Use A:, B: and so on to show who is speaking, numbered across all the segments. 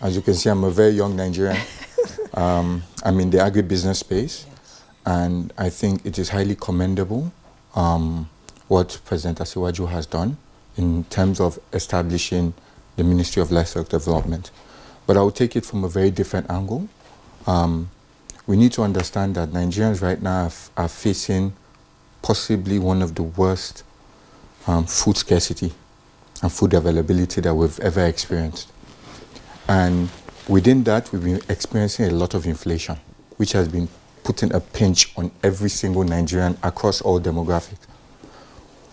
A: As you can see, I'm a very young Nigerian. I'm in the agribusiness space,
B: Yes.
A: and I think it is highly commendable what President Asiwaju has done in terms of establishing the Ministry of Livestock Development. But I will take it from a very different angle. We need to understand that Nigerians right now are facing possibly one of the worst food scarcity and food availability that we've ever experienced. And within that, we've been experiencing a lot of inflation, which has been putting a pinch on every single Nigerian across all demographics.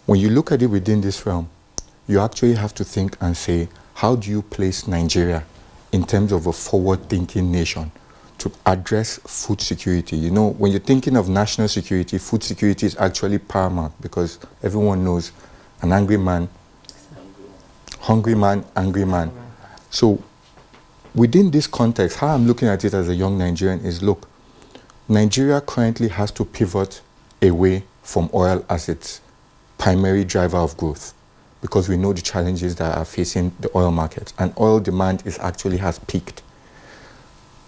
A: When you look at it within this realm, you actually have to think and say, how do you place Nigeria in terms of a forward-thinking nation to address food security? You know, when you're thinking of national security, food security is actually paramount, because everyone knows an angry man, hungry man, angry man. So within this context, how I'm looking at it as a young Nigerian is, look, Nigeria currently has to pivot away from oil as its primary driver of growth, because we know the challenges that are facing the oil market, and oil demand has peaked.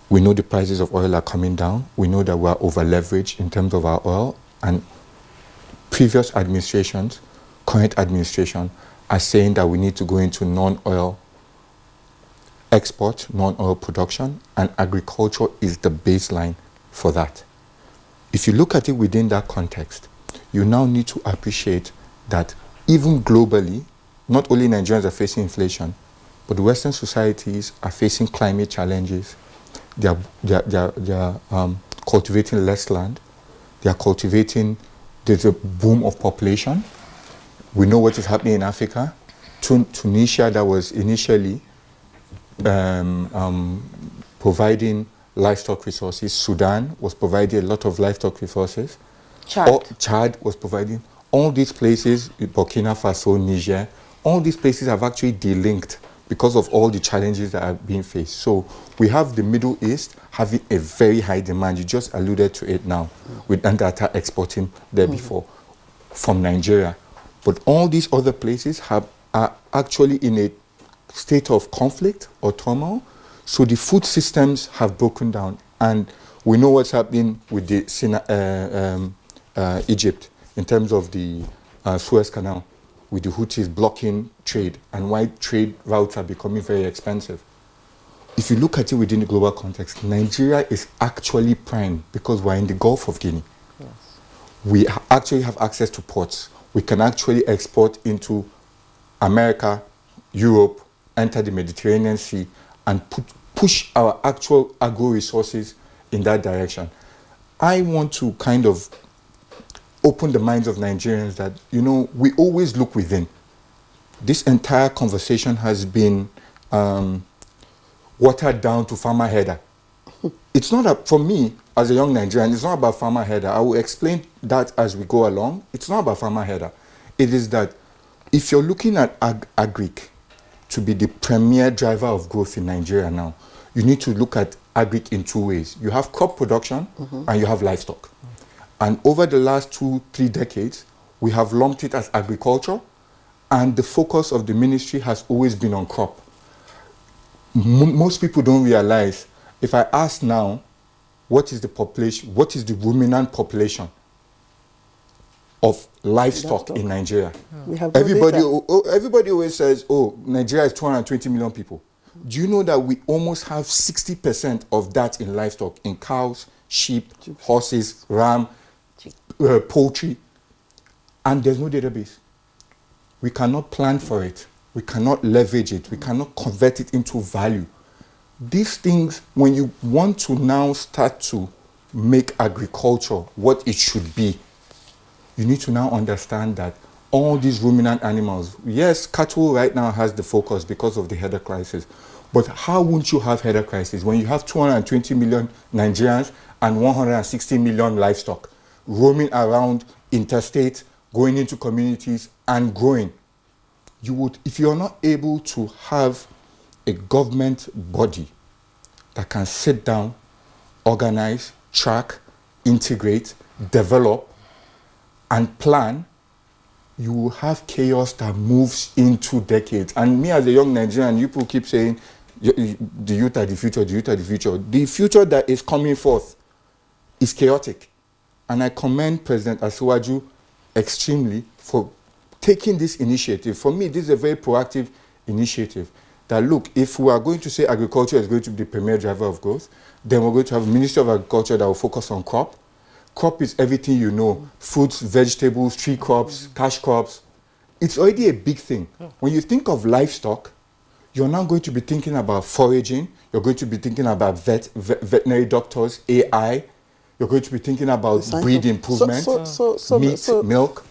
A: We know the prices of oil are coming down. We know that we are over leveraged in terms of our oil, and previous administrations, current administration, are saying that we need to go into non-oil export, non-oil production, and agriculture is the baseline for that. If you look at it within that context, you now need to appreciate that even globally, not only Nigerians are facing inflation, but Western societies are facing climate challenges. They are cultivating less land. There's a boom of population. We know what is happening in Africa. Tunisia, that was initially providing livestock resources. Sudan was providing a lot of livestock resources. Chad was providing. All these places, Burkina Faso, Niger, all these places have actually delinked because of all the challenges that are being faced. So we have the Middle East having a very high demand. You just alluded to it now, with Andata exporting there before from Nigeria. But all these other places are actually in a state of conflict or turmoil. So the food systems have broken down. And we know what's happening with Egypt in terms of the Suez Canal, with the Houthis blocking trade, and why trade routes are becoming very expensive. If you look at it within the global context, Nigeria is actually prime because we're in the Gulf of Guinea.
B: Yes.
A: We actually have access to ports. We can actually export into America, Europe, enter the Mediterranean Sea, and push our actual agro resources in that direction. I want to kind of open the minds of Nigerians that, you know, we always look within. This entire conversation has been watered down to farmer header. It's not, for me, as a young Nigerian, it's not about farmer header. I will explain that as we go along. It's not about farmer header. It is that if you're looking at agric to be the premier driver of growth in Nigeria now, you need to look at agric in two ways. You have crop production and you have livestock. And over the last 2-3 decades, we have lumped it as agriculture, and the focus of the ministry has always been on crop. Most people don't realize, if I ask now, what is the population, what is the ruminant population of livestock in Nigeria?
B: We have
A: everybody always says, oh, Nigeria is 220 million people. Do you know that we almost have 60% of that in livestock, in cows, sheep, horses, ram, poultry, and there's no database. We cannot plan for it. We cannot leverage it. We cannot convert it into value. These things, when you want to now start to make agriculture what it should be, you need to now understand that all these ruminant animals, yes, cattle right now has the focus because of the header crisis, but how won't you have header crisis when you have 220 million Nigerians and 160 million livestock roaming around interstate, going into communities and growing? You would, if you're not able to have a government body that can sit down, organize, track, integrate, develop, and plan, you will have chaos that moves into decades. And me as a young Nigerian, people keep saying, the youth are the future, the youth are the future. The future that is coming forth is chaotic. And I commend President Asiwaju extremely for taking this initiative. For me, this is a very proactive initiative. That look, if we are going to say agriculture is going to be the premier driver of growth, then we're going to have a Ministry of Agriculture that will focus on crop. Crop is everything you know, fruits, vegetables, tree crops, cash crops. It's already a big thing. When you think of livestock, you're now going to be thinking about foraging, you're going to be thinking about veterinary doctors, AI, you're going to be thinking about breed improvement, meat, milk.